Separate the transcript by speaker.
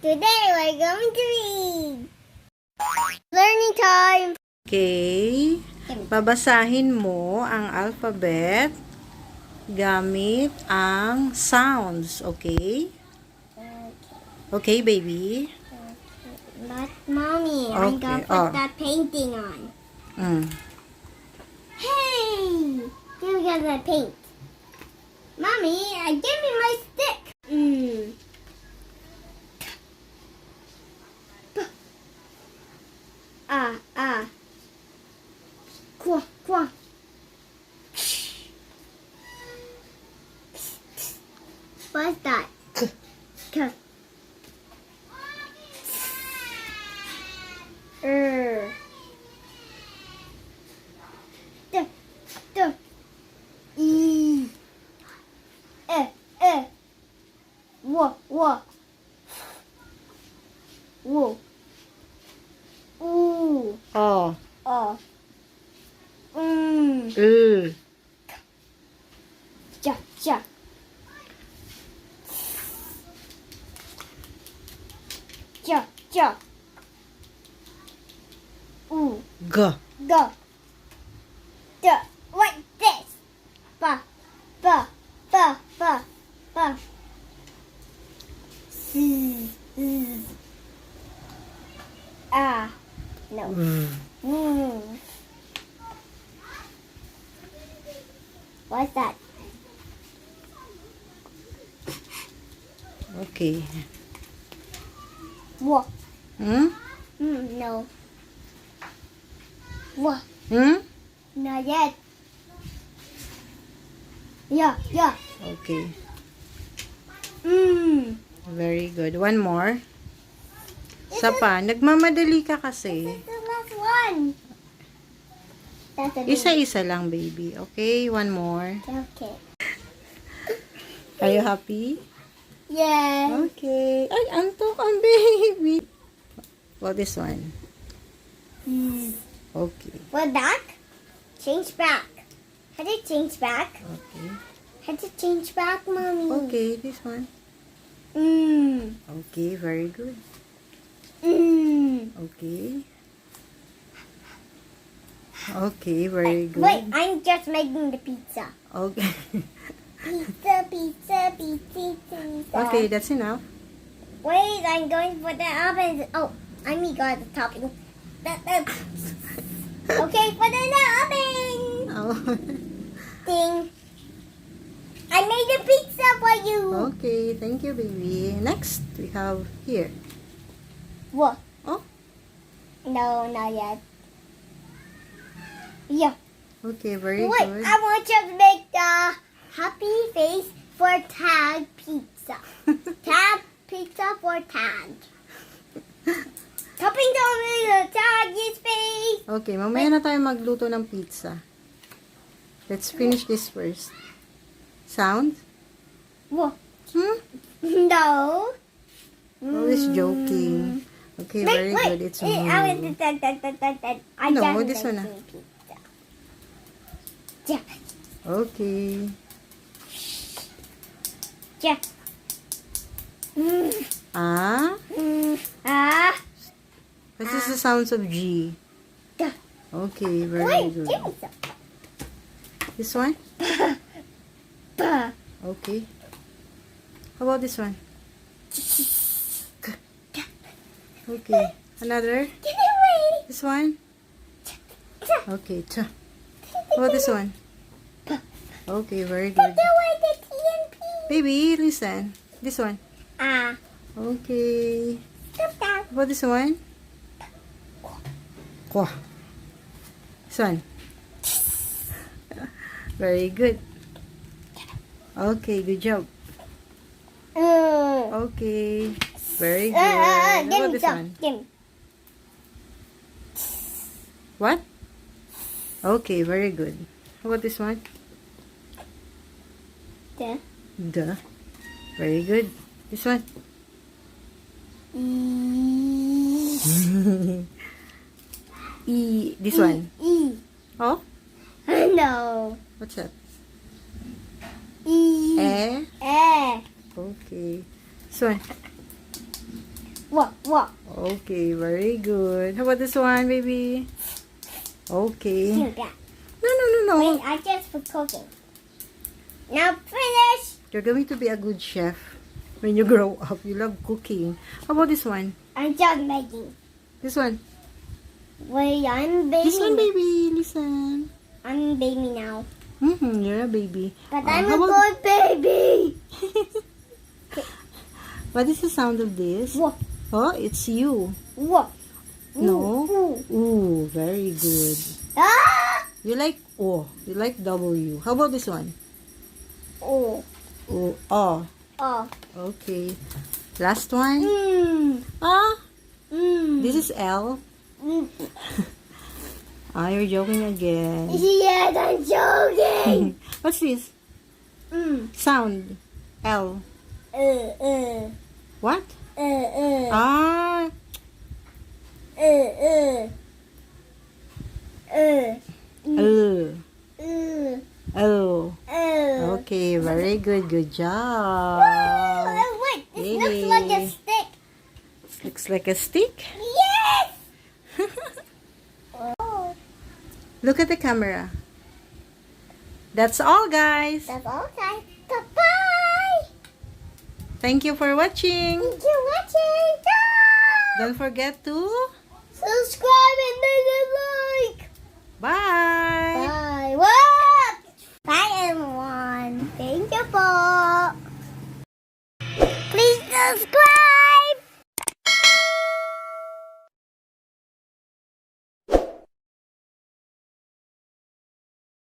Speaker 1: Today we're going to read. Learning time.
Speaker 2: Okay. Babasahin mo ang alphabet gamit ang sounds. Okay? Okay, baby?
Speaker 1: But mommy, I'm gonna put that painting on. Hey! Here we got that paint. Mommy, give me my stick. Qua, qua. What's that? K. D. D. E. E. E. W. W. W. Ooh.
Speaker 2: Oh.
Speaker 1: Oh. Ja, ja. Ja, ja. Ooh.
Speaker 2: G.
Speaker 1: Go. The like this. Ba, ba, ba, ba, ba. No. What's that?
Speaker 2: Okay.
Speaker 1: What?
Speaker 2: Hmm?
Speaker 1: No. What?
Speaker 2: Hmm?
Speaker 1: Not yet. Yeah, yeah.
Speaker 2: Okay. Very good. One more. Isa pa. Nagmamadali ka kasi.
Speaker 1: This is the last one. That's a
Speaker 2: Isa-isa lang, baby. Okay? One more.
Speaker 1: Okay.
Speaker 2: Are you happy?
Speaker 1: Yeah.
Speaker 2: Okay. Ay, antok ang baby. Well, this one. Okay.
Speaker 1: Well, back. Change back. How to change back?
Speaker 2: Okay.
Speaker 1: How to change back, mommy?
Speaker 2: Okay, this one. Okay, very good. Okay. Okay, very good.
Speaker 1: Wait, I'm just making the pizza.
Speaker 2: Okay.
Speaker 1: Pizza, pizza, pizza, pizza.
Speaker 2: Okay, that's enough.
Speaker 1: Wait, I'm going to put the oven. Oh, I got the topping. Okay, put it in the oven.
Speaker 2: Oh.
Speaker 1: Ding. I made a pizza for you.
Speaker 2: Okay, thank you, baby. Next, we have here.
Speaker 1: What?
Speaker 2: Oh.
Speaker 1: No, not yet. Yeah.
Speaker 2: Okay, very
Speaker 1: Wait,
Speaker 2: good.
Speaker 1: I want you to make the happy face for tag pizza. Tag pizza for tag. Topping down the tag his face.
Speaker 2: Okay, mamaya na tayo magluto ng pizza. Let's finish this first. Sound?
Speaker 1: What?
Speaker 2: Hmm?
Speaker 1: No.
Speaker 2: Always joking. Okay, very good. It's
Speaker 1: I want to I
Speaker 2: No,
Speaker 1: just
Speaker 2: this one na.
Speaker 1: making pizza. Yeah.
Speaker 2: Okay.
Speaker 1: Yeah.
Speaker 2: Ah? This is the sounds of G.
Speaker 1: Yeah.
Speaker 2: Okay, very
Speaker 1: Wait,
Speaker 2: good.
Speaker 1: give me some.
Speaker 2: This one? Okay. How about this one? Okay. Another?
Speaker 1: Get away.
Speaker 2: This one? Okay. How about this one? Okay, very
Speaker 1: Put
Speaker 2: good.
Speaker 1: away the TNT.
Speaker 2: Baby, listen. This one.
Speaker 1: Ah.
Speaker 2: Okay.
Speaker 1: Stop that.
Speaker 2: How about this one? Kwa. This one. Very good. Okay, good job. Okay. Very good. How
Speaker 1: Give
Speaker 2: about
Speaker 1: me
Speaker 2: this
Speaker 1: some.
Speaker 2: one?
Speaker 1: Give me.
Speaker 2: What? Okay, very good. How about this one?
Speaker 1: Yeah.
Speaker 2: Duh. Very good. This one? E. This one?
Speaker 1: E.
Speaker 2: Oh?
Speaker 1: No.
Speaker 2: What's that?
Speaker 1: E.
Speaker 2: Eh?
Speaker 1: Eh.
Speaker 2: Okay. This one?
Speaker 1: What?
Speaker 2: Okay, very good. How about this one, baby? Okay.
Speaker 1: Do that.
Speaker 2: No.
Speaker 1: Wait, I just for cooking. Now finish.
Speaker 2: You're going to be a good chef when you grow up. You love cooking. How about this one?
Speaker 1: I'm just making.
Speaker 2: This one.
Speaker 1: Wait, I'm baby.
Speaker 2: This one, baby. Listen.
Speaker 1: I'm baby now.
Speaker 2: You're a baby.
Speaker 1: But
Speaker 2: Oh,
Speaker 1: I'm
Speaker 2: how
Speaker 1: a
Speaker 2: about-
Speaker 1: good baby.
Speaker 2: What is the sound of this?
Speaker 1: What?
Speaker 2: Oh, it's you.
Speaker 1: What?
Speaker 2: No.
Speaker 1: Ooh.
Speaker 2: Ooh, very good.
Speaker 1: Ah!
Speaker 2: You like O. You like W. How about this one?
Speaker 1: Oh.
Speaker 2: O. Oh.
Speaker 1: Oh.
Speaker 2: Okay. Last one.
Speaker 1: Mm.
Speaker 2: Ah.
Speaker 1: Mm.
Speaker 2: This is L.
Speaker 1: Mm.
Speaker 2: You're joking again.
Speaker 1: Yes, I'm joking.
Speaker 2: What's this? Sound. L. What? Ah. L. Okay, very good. Good job.
Speaker 1: Wait, this looks like a
Speaker 2: Yay.
Speaker 1: stick.
Speaker 2: Looks like a stick.
Speaker 1: Yes. Oh,
Speaker 2: Look at the camera. That's all, guys.
Speaker 1: that's all, guys. Bye-bye.
Speaker 2: Thank you for watching.
Speaker 1: Thank you for watching. Bye.
Speaker 2: Don't forget to
Speaker 1: Subscribe and leave a like.
Speaker 2: bye.
Speaker 1: Bye. What? Bye, everyone. Thank you for